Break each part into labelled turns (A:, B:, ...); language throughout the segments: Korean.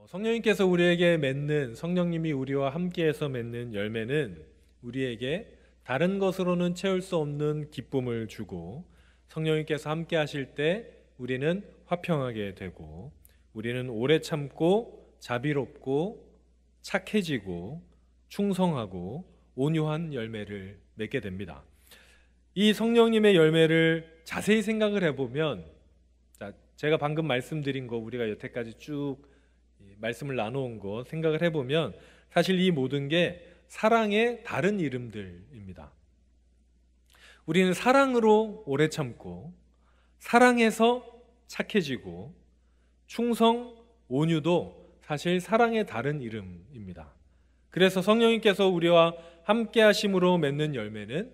A: 성령님께서 우리에게 맺는, 성령님이 우리와 함께해서 맺는 열매는 우리에게 다른 것으로는 채울 수 없는 기쁨을 주고, 성령님께서 함께 하실 때 우리는 화평하게 되고, 우리는 오래 참고 자비롭고 착해지고 충성하고 온유한 열매를 맺게 됩니다. 이 성령님의 열매를 자세히 생각을 해보면, 제가 방금 말씀드린 거, 우리가 여태까지 쭉 말씀을 나눠온 거 생각을 해보면 사실 이 모든 게 사랑의 다른 이름들입니다. 우리는 사랑으로 오래 참고, 사랑해서 착해지고, 충성, 온유도 사실 사랑의 다른 이름입니다. 그래서 성령님께서 우리와 함께 하심으로 맺는 열매는,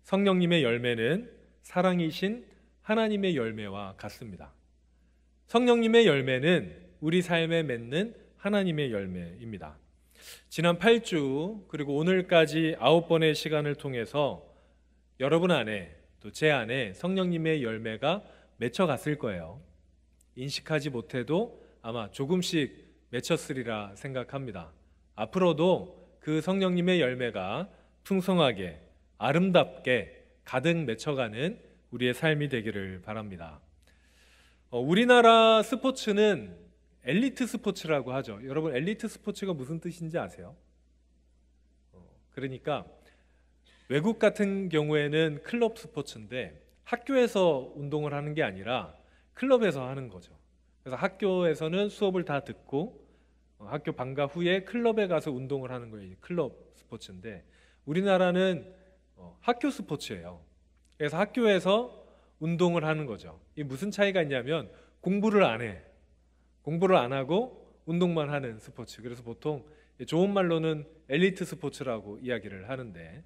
A: 성령님의 열매는 사랑이신 하나님의 열매와 같습니다. 성령님의 열매는 우리 삶에 맺는 하나님의 열매입니다. 지난 8주 그리고 오늘까지 9번의 시간을 통해서 여러분 안에, 또 제 안에 성령님의 열매가 맺혀갔을 거예요. 인식하지 못해도 아마 조금씩 맺혔으리라 생각합니다. 앞으로도 그 성령님의 열매가 풍성하게, 아름답게 가득 맺혀가는 우리의 삶이 되기를 바랍니다. 우리나라 스포츠는 엘리트 스포츠라고 하죠. 여러분, 엘리트 스포츠가 무슨 뜻인지 아세요? 그러니까 외국 같은 경우에는 클럽 스포츠인데 학교에서 운동을 하는 게 아니라 클럽에서 하는 거죠. 그래서 학교에서는 수업을 다 듣고 학교 방과 후에 클럽에 가서 운동을 하는 거예요. 클럽 스포츠인데 우리나라는 학교 스포츠예요. 그래서 학교에서 운동을 하는 거죠. 이게 무슨 차이가 있냐면 공부를 안 해. 공부를 안 하고 운동만 하는 스포츠. 그래서 보통 좋은 말로는 엘리트 스포츠라고 이야기를 하는데,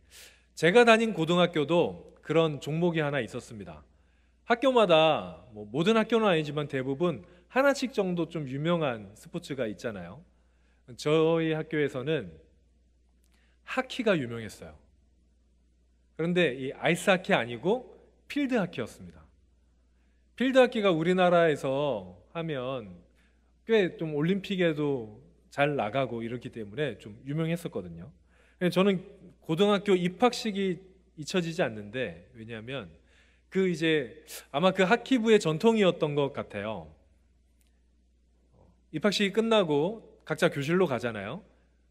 A: 제가 다닌 고등학교도 그런 종목이 하나 있었습니다. 학교마다 모든 학교는 아니지만 대부분 하나씩 정도 좀 유명한 스포츠가 있잖아요. 저희 학교에서는 하키가 유명했어요. 그런데 이 아이스하키 아니고 필드하키였습니다. 필드하키가 우리나라에서 하면 꽤 좀 올림픽에도 잘 나가고 이렇기 때문에 좀 유명했었거든요. 저는 고등학교 입학식이 잊혀지지 않는데, 왜냐하면 아마 그 하키부의 전통이었던 것 같아요. 입학식이 끝나고 각자 교실로 가잖아요.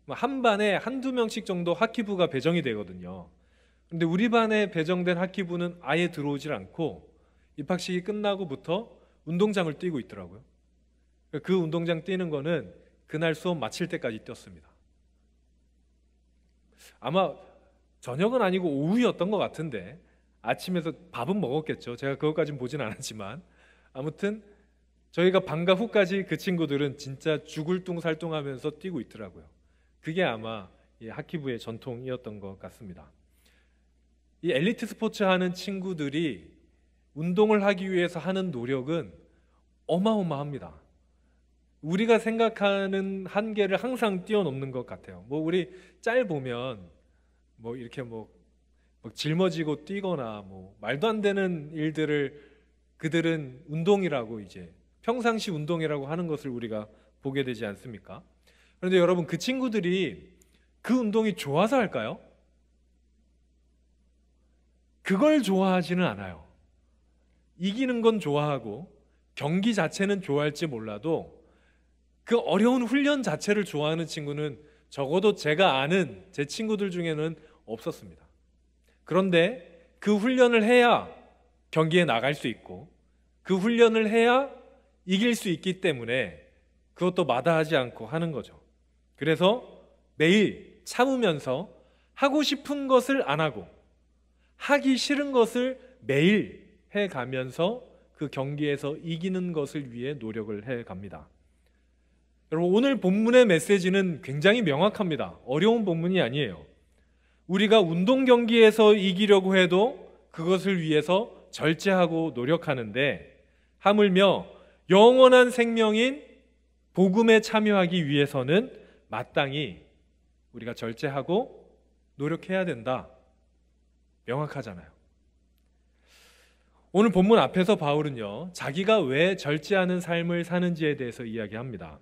A: 한 반에 한두 명씩 정도 하키부가 배정이 되거든요. 근데 우리 반에 배정된 하키부는 아예 들어오질 않고 입학식이 끝나고부터 운동장을 뛰고 있더라고요. 그 운동장 뛰는 거는 그날 수업 마칠 때까지 뛰었습니다. 아마 저녁은 아니고 오후였던 것 같은데 아침에서 밥은 먹었겠죠. 제가 그것까지는 보진 않았지만 아무튼 저희가 방과 후까지 그 친구들은 진짜 죽을 뚱살뚱하면서 뛰고 있더라고요. 그게 아마 이 하키부의 전통이었던 것 같습니다. 이 엘리트 스포츠 하는 친구들이 운동을 하기 위해서 하는 노력은 어마어마합니다. 우리가 생각하는 한계를 항상 뛰어넘는 것 같아요. 우리 짤 보면 이렇게 짊어지고 뛰거나 말도 안 되는 일들을 그들은 운동이라고, 이제 평상시 운동이라고 하는 것을 우리가 보게 되지 않습니까? 그런데 여러분, 그 친구들이 그 운동이 좋아서 할까요? 그걸 좋아하지는 않아요. 이기는 건 좋아하고 경기 자체는 좋아할지 몰라도 그 어려운 훈련 자체를 좋아하는 친구는 적어도 제가 아는 제 친구들 중에는 없었습니다. 그런데 그 훈련을 해야 경기에 나갈 수 있고, 그 훈련을 해야 이길 수 있기 때문에 그것도 마다하지 않고 하는 거죠. 그래서 매일 참으면서 하고 싶은 것을 안 하고 하기 싫은 것을 매일 해가면서 그 경기에서 이기는 것을 위해 노력을 해갑니다. 여러분, 오늘 본문의 메시지는 굉장히 명확합니다. 어려운 본문이 아니에요. 우리가 운동 경기에서 이기려고 해도 그것을 위해서 절제하고 노력하는데, 하물며 영원한 생명인 복음에 참여하기 위해서는 마땅히 우리가 절제하고 노력해야 된다. 명확하잖아요. 오늘 본문 앞에서 바울은요, 자기가 왜 절제하는 삶을 사는지에 대해서 이야기합니다.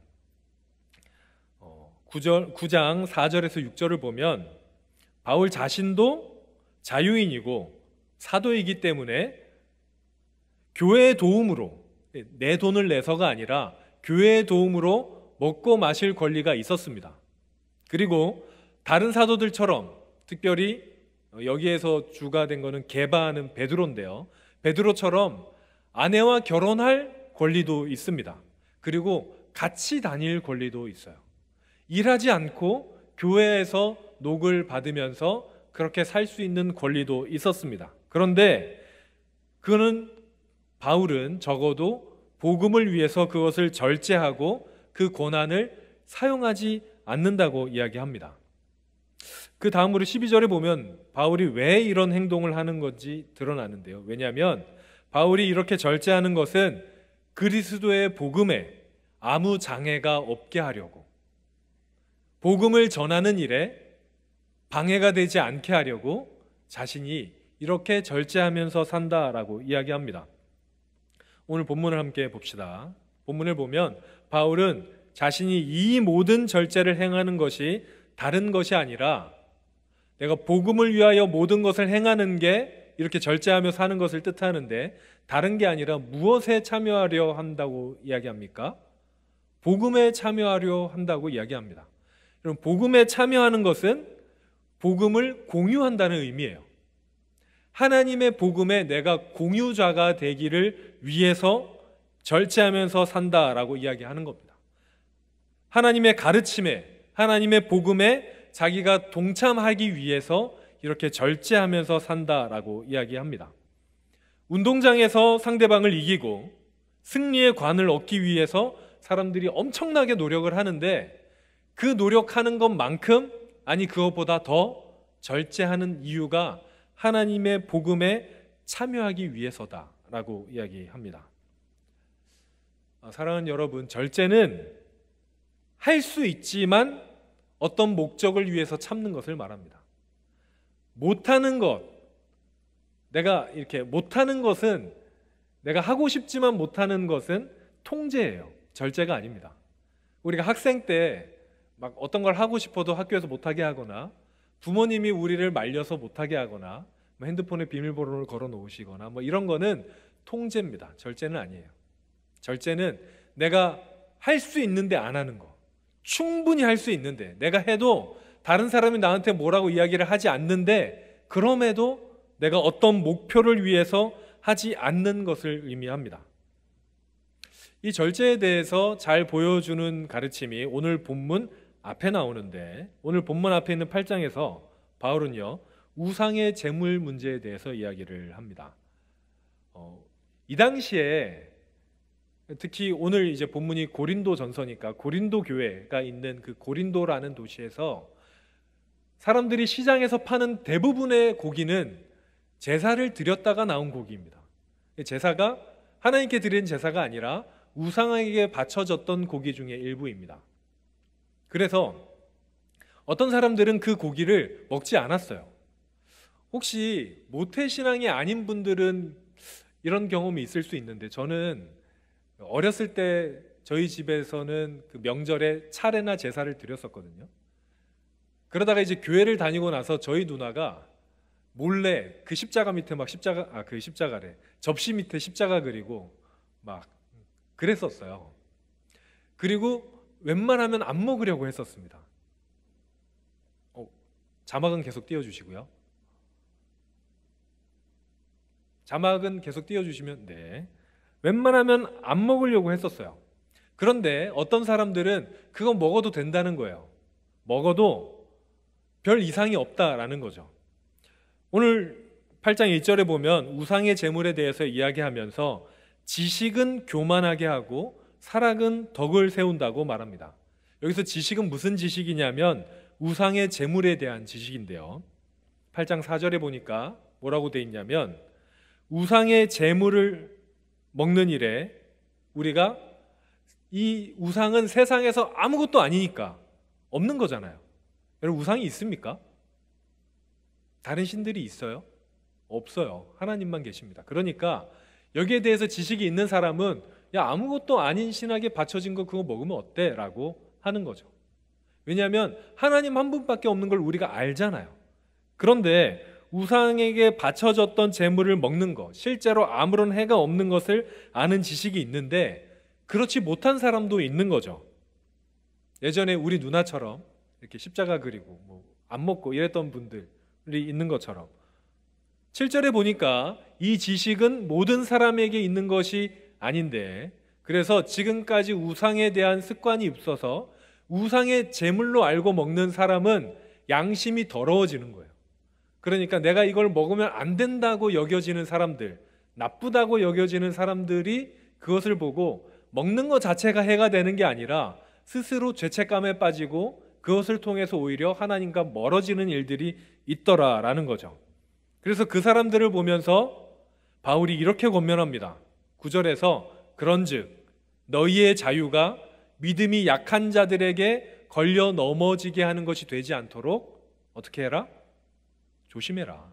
A: 9장 4절에서 6절을 보면 바울 자신도 자유인이고 사도이기 때문에 교회의 도움으로, 내 돈을 내서가 아니라 교회의 도움으로 먹고 마실 권리가 있었습니다. 그리고 다른 사도들처럼, 특별히 여기에서 주가 된 것은 게바하는 베드로인데요, 베드로처럼 아내와 결혼할 권리도 있습니다. 그리고 같이 다닐 권리도 있어요. 일하지 않고 교회에서 녹을 받으면서 그렇게 살 수 있는 권리도 있었습니다. 그런데 바울은 적어도 복음을 위해서 그것을 절제하고 그 권한을 사용하지 않는다고 이야기합니다. 그 다음으로 12절에 보면 바울이 왜 이런 행동을 하는 건지 드러나는데요. 왜냐하면 바울이 이렇게 절제하는 것은 그리스도의 복음에 아무 장애가 없게 하려고, 복음을 전하는 일에 방해가 되지 않게 하려고 자신이 이렇게 절제하면서 산다라고 이야기합니다. 오늘 본문을 함께 봅시다. 본문을 보면 바울은 자신이 이 모든 절제를 행하는 것이 다른 것이 아니라 내가 복음을 위하여 모든 것을 행하는 게 이렇게 절제하며 사는 것을 뜻하는데, 다른 게 아니라 무엇에 참여하려 한다고 이야기합니까? 복음에 참여하려 한다고 이야기합니다. 여러분, 복음에 참여하는 것은 복음을 공유한다는 의미예요. 하나님의 복음에 내가 공유자가 되기를 위해서 절제하면서 산다라고 이야기하는 겁니다. 하나님의 가르침에, 하나님의 복음에 자기가 동참하기 위해서 이렇게 절제하면서 산다라고 이야기합니다. 운동장에서 상대방을 이기고 승리의 관을 얻기 위해서 사람들이 엄청나게 노력을 하는데, 그 노력하는 것만큼, 아니 그것보다 더 절제하는 이유가 하나님의 복음에 참여하기 위해서다라고 이야기합니다. 사랑하는 여러분, 절제는 할 수 있지만 어떤 목적을 위해서 참는 것을 말합니다. 못하는 것, 내가 이렇게 못하는 것은, 내가 하고 싶지만 못하는 것은 통제예요. 절제가 아닙니다. 우리가 학생 때 막 어떤 걸 하고 싶어도 학교에서 못하게 하거나, 부모님이 우리를 말려서 못하게 하거나, 핸드폰에 비밀번호를 걸어 놓으시거나 이런 거는 통제입니다. 절제는 아니에요. 절제는 내가 할 수 있는데 안 하는 거, 충분히 할 수 있는데, 내가 해도 다른 사람이 나한테 뭐라고 이야기를 하지 않는데 그럼에도 내가 어떤 목표를 위해서 하지 않는 것을 의미합니다. 이 절제에 대해서 잘 보여주는 가르침이 오늘 본문 앞에 나오는데, 오늘 본문 앞에 있는 8장에서 바울은요, 우상의 제물 문제에 대해서 이야기를 합니다. 이 당시에 특히 오늘 이제 본문이 고린도 전서니까 고린도 교회가 있는 그 고린도라는 도시에서 사람들이 시장에서 파는 대부분의 고기는 제사를 드렸다가 나온 고기입니다. 제사가 하나님께 드리는 제사가 아니라 우상에게 바쳐졌던 고기 중에 일부입니다. 그래서 어떤 사람들은 그 고기를 먹지 않았어요. 혹시 모태신앙이 아닌 분들은 이런 경험이 있을 수 있는데, 저는 어렸을 때 저희 집에서는 그 명절에 차례나 제사를 드렸었거든요. 그러다가 이제 교회를 다니고 나서 저희 누나가 몰래 그 십자가 밑에 막 접시 밑에 십자가 그리고 막 그랬었어요. 그리고 웬만하면 안 먹으려고 했었습니다. 자막은 계속 띄워주시고요. 자막은 계속 띄워주시면, 네. 웬만하면 안 먹으려고 했었어요. 그런데 어떤 사람들은 그거 먹어도 된다는 거예요. 먹어도 별 이상이 없다라는 거죠. 오늘 8장 1절에 보면 우상의 제물에 대해서 이야기하면서 지식은 교만하게 하고 사랑은 덕을 세운다고 말합니다. 여기서 지식은 무슨 지식이냐면 우상의 제물에 대한 지식인데요, 8장 4절에 보니까 뭐라고 돼 있냐면, 우상의 제물을 먹는 일에 우리가, 이 우상은 세상에서 아무것도 아니니까 없는 거잖아요. 여러분, 우상이 있습니까? 다른 신들이 있어요? 없어요. 하나님만 계십니다. 그러니까 여기에 대해서 지식이 있는 사람은 야, 아무것도 아닌 신에게 바쳐진 거 그거 먹으면 어때? 라고 하는 거죠. 왜냐하면 하나님 한 분밖에 없는 걸 우리가 알잖아요. 그런데 우상에게 바쳐졌던 제물을 먹는 것, 실제로 아무런 해가 없는 것을 아는 지식이 있는데 그렇지 못한 사람도 있는 거죠. 예전에 우리 누나처럼 이렇게 십자가 그리고 안 먹고 이랬던 분들이 있는 것처럼 7절에 보니까 이 지식은 모든 사람에게 있는 것이 아닌데, 그래서 지금까지 우상에 대한 습관이 있어서 우상의 제물로 알고 먹는 사람은 양심이 더러워지는 거예요. 그러니까 내가 이걸 먹으면 안 된다고 여겨지는 사람들, 나쁘다고 여겨지는 사람들이 그것을 보고 먹는 것 자체가 해가 되는 게 아니라 스스로 죄책감에 빠지고 그것을 통해서 오히려 하나님과 멀어지는 일들이 있더라라는 거죠. 그래서 그 사람들을 보면서 바울이 이렇게 권면합니다. 9절에서 그런즉 너희의 자유가 믿음이 약한 자들에게 걸려 넘어지게 하는 것이 되지 않도록 어떻게 해라? 조심해라.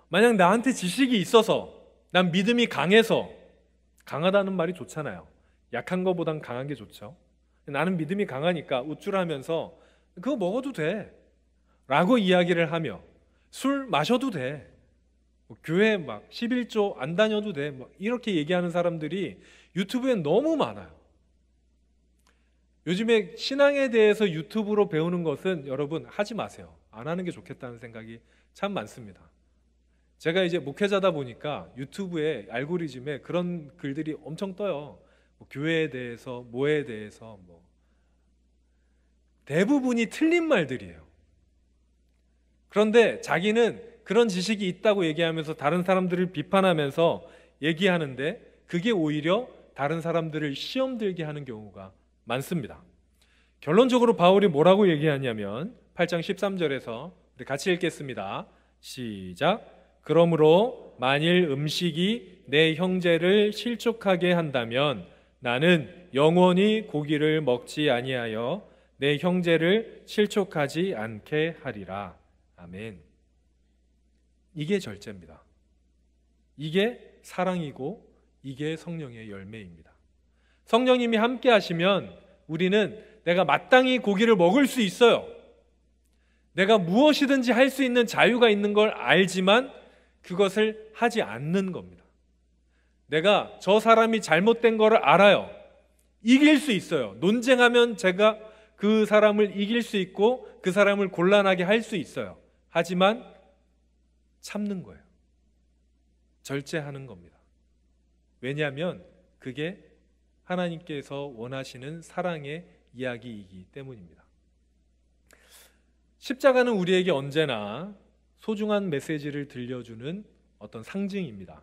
A: 만약 나한테 지식이 있어서, 난 믿음이 강해서, 강하다는 말이 좋잖아요. 약한 것보단 강한 게 좋죠. 나는 믿음이 강하니까 우쭐하면서 그거 먹어도 돼 라고 이야기를 하며, 술 마셔도 돼, 교회 막 11조 안 다녀도 돼, 이렇게 얘기하는 사람들이 유튜브에 너무 많아요. 요즘에 신앙에 대해서 유튜브로 배우는 것은 여러분 하지 마세요. 안 하는 게 좋겠다는 생각이 참 많습니다. 제가 이제 목회자다 보니까 유튜브에 알고리즘에 그런 글들이 엄청 떠요. 교회에 대해서, 뭐에 대해서, 대부분이 틀린 말들이에요. 그런데 자기는 그런 지식이 있다고 얘기하면서 다른 사람들을 비판하면서 얘기하는데 그게 오히려 다른 사람들을 시험 들게 하는 경우가 많습니다. 결론적으로 바울이 뭐라고 얘기하냐면 8장 13절에서 우리 같이 읽겠습니다. 시작. 그러므로 만일 음식이 내 형제를 실족하게 한다면 나는 영원히 고기를 먹지 아니하여 내 형제를 실족하지 않게 하리라. 아멘. 이게 절제입니다. 이게 사랑이고 이게 성령의 열매입니다. 성령님이 함께 하시면 우리는 내가 마땅히 고기를 먹을 수 있어요. 내가 무엇이든지 할 수 있는 자유가 있는 걸 알지만 그것을 하지 않는 겁니다. 내가 저 사람이 잘못된 거를 알아요. 이길 수 있어요. 논쟁하면 제가 그 사람을 이길 수 있고 그 사람을 곤란하게 할 수 있어요. 하지만 참는 거예요. 절제하는 겁니다. 왜냐하면 그게 하나님께서 원하시는 사랑의 이야기이기 때문입니다. 십자가는 우리에게 언제나 소중한 메시지를 들려주는 어떤 상징입니다.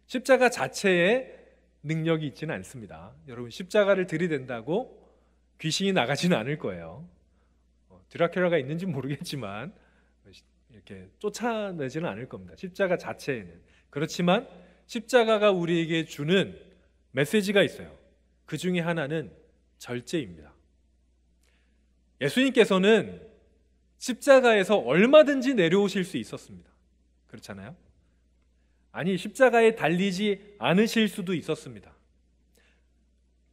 A: 십자가 자체에 능력이 있지는 않습니다. 여러분, 십자가를 들이댄다고 귀신이 나가지는 않을 거예요. 드라큘라가 있는지 모르겠지만 이렇게 쫓아내지는 않을 겁니다. 십자가 자체에는. 그렇지만 십자가가 우리에게 주는 메시지가 있어요. 그 중에 하나는 절제입니다. 예수님께서는 십자가에서 얼마든지 내려오실 수 있었습니다. 그렇잖아요? 아니, 십자가에 달리지 않으실 수도 있었습니다.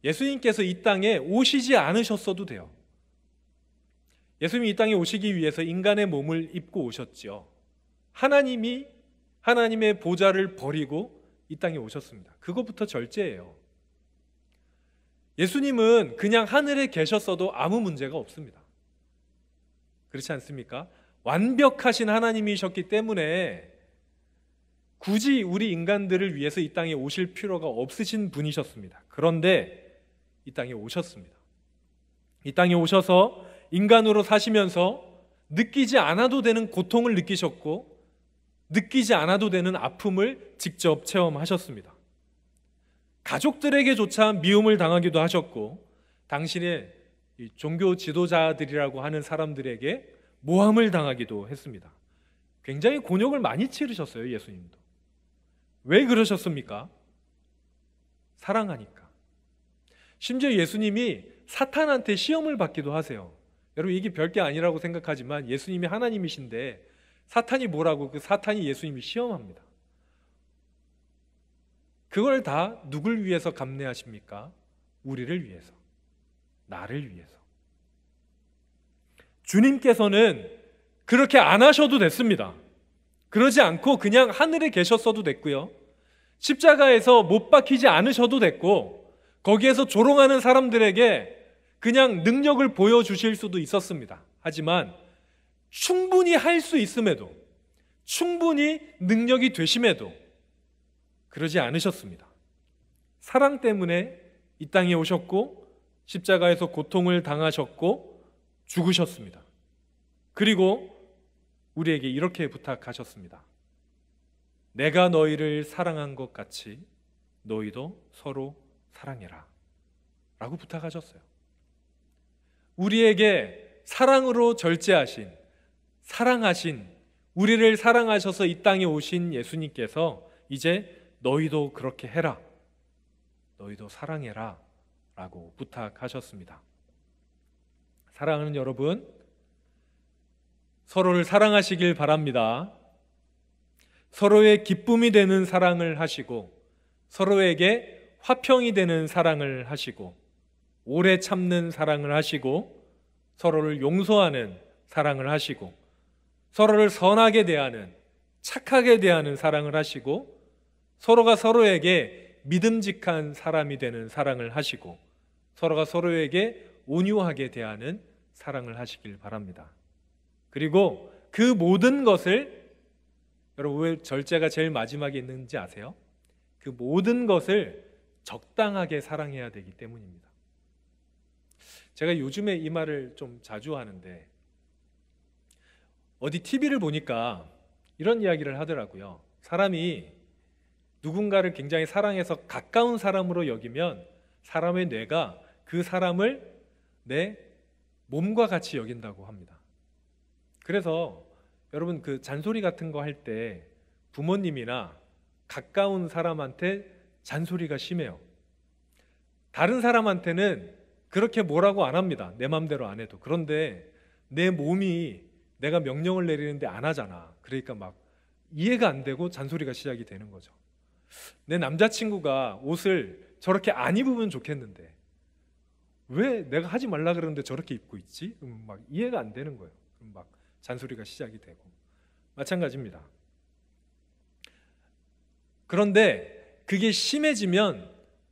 A: 예수님께서 이 땅에 오시지 않으셨어도 돼요. 예수님이 이 땅에 오시기 위해서 인간의 몸을 입고 오셨죠. 하나님이 하나님의 보좌를 버리고 이 땅에 오셨습니다. 그것부터 절제예요. 예수님은 그냥 하늘에 계셨어도 아무 문제가 없습니다. 그렇지 않습니까? 완벽하신 하나님이셨기 때문에 굳이 우리 인간들을 위해서 이 땅에 오실 필요가 없으신 분이셨습니다. 그런데 이 땅에 오셨습니다. 이 땅에 오셔서 인간으로 사시면서 느끼지 않아도 되는 고통을 느끼셨고 느끼지 않아도 되는 아픔을 직접 체험하셨습니다. 가족들에게조차 미움을 당하기도 하셨고 당신의 종교 지도자들이라고 하는 사람들에게 모함을 당하기도 했습니다. 굉장히 곤욕을 많이 치르셨어요, 예수님도. 왜 그러셨습니까? 사랑하니까. 심지어 예수님이 사탄한테 시험을 받기도 하세요. 여러분, 이게 별게 아니라고 생각하지만 예수님이 하나님이신데 사탄이 뭐라고 그 사탄이 예수님을 시험합니다. 그걸 다 누굴 위해서 감내하십니까? 우리를 위해서, 나를 위해서. 주님께서는 그렇게 안 하셔도 됐습니다. 그러지 않고 그냥 하늘에 계셨어도 됐고요. 십자가에서 못 박히지 않으셔도 됐고, 거기에서 조롱하는 사람들에게 그냥 능력을 보여주실 수도 있었습니다. 하지만 충분히 할 수 있음에도, 충분히 능력이 되심에도 그러지 않으셨습니다. 사랑 때문에 이 땅에 오셨고, 십자가에서 고통을 당하셨고 죽으셨습니다. 그리고 우리에게 이렇게 부탁하셨습니다. 내가 너희를 사랑한 것 같이 너희도 서로 사랑해라 라고 부탁하셨어요. 우리에게 사랑으로 절제하신, 사랑하신, 우리를 사랑하셔서 이 땅에 오신 예수님께서 이제 너희도 그렇게 해라, 너희도 사랑해라 라고 부탁하셨습니다. 사랑하는 여러분, 서로를 사랑하시길 바랍니다. 서로의 기쁨이 되는 사랑을 하시고, 서로에게 화평이 되는 사랑을 하시고, 오래 참는 사랑을 하시고, 서로를 용서하는 사랑을 하시고, 서로를 선하게 대하는, 착하게 대하는 사랑을 하시고, 서로가 서로에게 믿음직한 사람이 되는 사랑을 하시고, 서로가 서로에게 온유하게 대하는 사랑을 하시길 바랍니다. 그리고 그 모든 것을, 여러분 왜 절제가 제일 마지막에 있는지 아세요? 그 모든 것을 적당하게 사랑해야 되기 때문입니다. 제가 요즘에 이 말을 좀 자주 하는데, 어디 TV를 보니까 이런 이야기를 하더라고요. 사람이 누군가를 굉장히 사랑해서 가까운 사람으로 여기면 사람의 뇌가 그 사람을 내 몸과 같이 여긴다고 합니다. 그래서 여러분 그 잔소리 같은 거 할 때 부모님이나 가까운 사람한테 잔소리가 심해요. 다른 사람한테는 그렇게 뭐라고 안 합니다. 내 맘대로 안 해도. 그런데 내 몸이 내가 명령을 내리는데 안 하잖아. 그러니까 막 이해가 안 되고 잔소리가 시작이 되는 거죠. 내 남자친구가 옷을 저렇게 안 입으면 좋겠는데 왜 내가 하지 말라 그러는데 저렇게 입고 있지? 막 이해가 안 되는 거예요. 막 잔소리가 시작이 되고. 마찬가지입니다. 그런데 그게 심해지면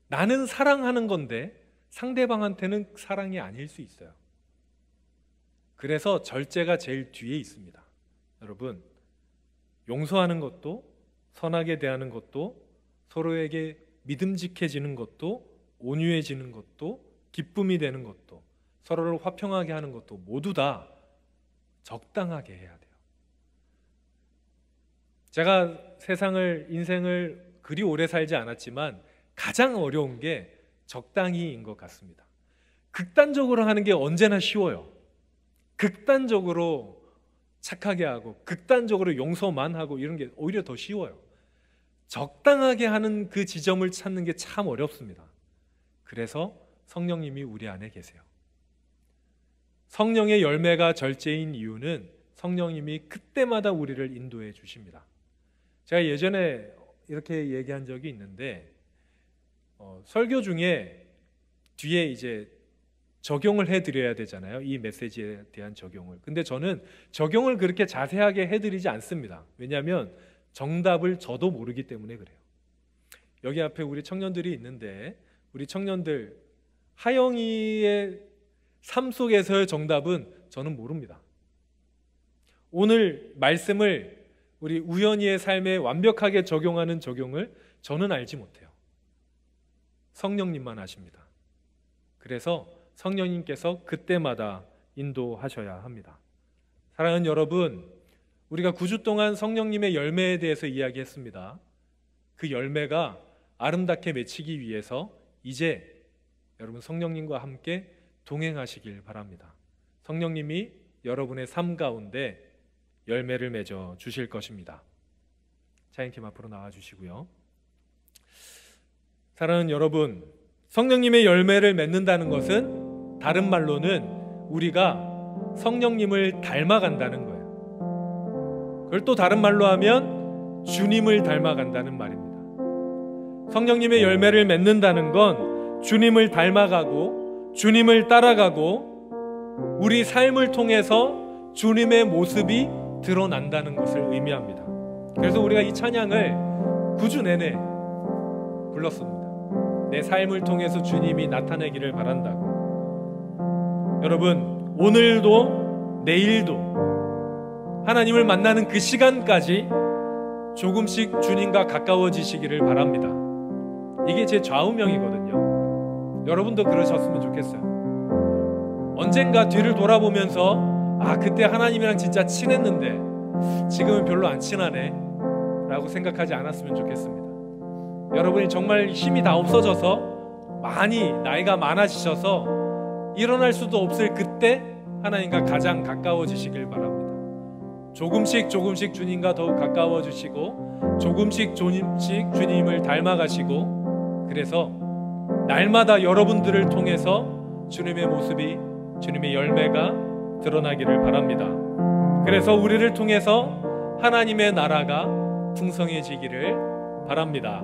A: 나는 사랑하는 건데 상대방한테는 사랑이 아닐 수 있어요. 그래서 절제가 제일 뒤에 있습니다. 여러분, 용서하는 것도, 선하게 대하는 것도, 서로에게 믿음직해지는 것도, 온유해지는 것도, 기쁨이 되는 것도, 서로를 화평하게 하는 것도 모두 다 적당하게 해야 돼요. 제가 인생을 그리 오래 살지 않았지만 가장 어려운 게 적당히인 것 같습니다. 극단적으로 하는 게 언제나 쉬워요. 극단적으로 착하게 하고 극단적으로 용서만 하고 이런 게 오히려 더 쉬워요. 적당하게 하는 그 지점을 찾는 게 참 어렵습니다. 그래서 성령님이 우리 안에 계세요. 성령의 열매가 절제인 이유는 성령님이 그때마다 우리를 인도해 주십니다. 제가 예전에 이렇게 얘기한 적이 있는데, 설교 중에 뒤에 이제 적용을 해드려야 되잖아요. 이 메시지에 대한 적용을. 근데 저는 적용을 그렇게 자세하게 해드리지 않습니다. 왜냐하면 정답을 저도 모르기 때문에 그래요. 여기 앞에 우리 청년들이 있는데, 우리 청년들 하영이의 삶 속에서의 정답은 저는 모릅니다. 오늘 말씀을 우리 우연히의 삶에 완벽하게 적용하는 적용을 저는 알지 못해요. 성령님만 아십니다. 그래서 성령님께서 그때마다 인도하셔야 합니다. 사랑하는 여러분, 우리가 9주 동안 성령님의 열매에 대해서 이야기했습니다. 그 열매가 아름답게 맺히기 위해서 이제 여러분 성령님과 함께 동행하시길 바랍니다. 성령님이 여러분의 삶 가운데 열매를 맺어 주실 것입니다. 차인팀 앞으로 나와 주시고요. 사랑하는 여러분, 성령님의 열매를 맺는다는 것은 다른 말로는 우리가 성령님을 닮아간다는 거예요. 그걸 또 다른 말로 하면 주님을 닮아간다는 말입니다. 성령님의 열매를 맺는다는 건 주님을 닮아가고 주님을 따라가고 우리 삶을 통해서 주님의 모습이 드러난다는 것을 의미합니다. 그래서 우리가 이 찬양을 9주 내내 불렀습니다. 내 삶을 통해서 주님이 나타내기를 바란다고. 여러분, 오늘도 내일도 하나님을 만나는 그 시간까지 조금씩 주님과 가까워지시기를 바랍니다. 이게 제 좌우명이거든요. 여러분도 그러셨으면 좋겠어요. 언젠가 뒤를 돌아보면서 그때 하나님이랑 진짜 친했는데 지금은 별로 안 친하네 라고 생각하지 않았으면 좋겠습니다. 여러분이 정말 힘이 다 없어져서 많이 나이가 많아지셔서 일어날 수도 없을 그때 하나님과 가장 가까워지시길 바랍니다. 조금씩 주님과 더욱 가까워지시고 조금씩 주님을 닮아가시고, 그래서 날마다 여러분들을 통해서 주님의 모습이, 주님의 열매가 드러나기를 바랍니다. 그래서 우리를 통해서 하나님의 나라가 풍성해지기를 바랍니다.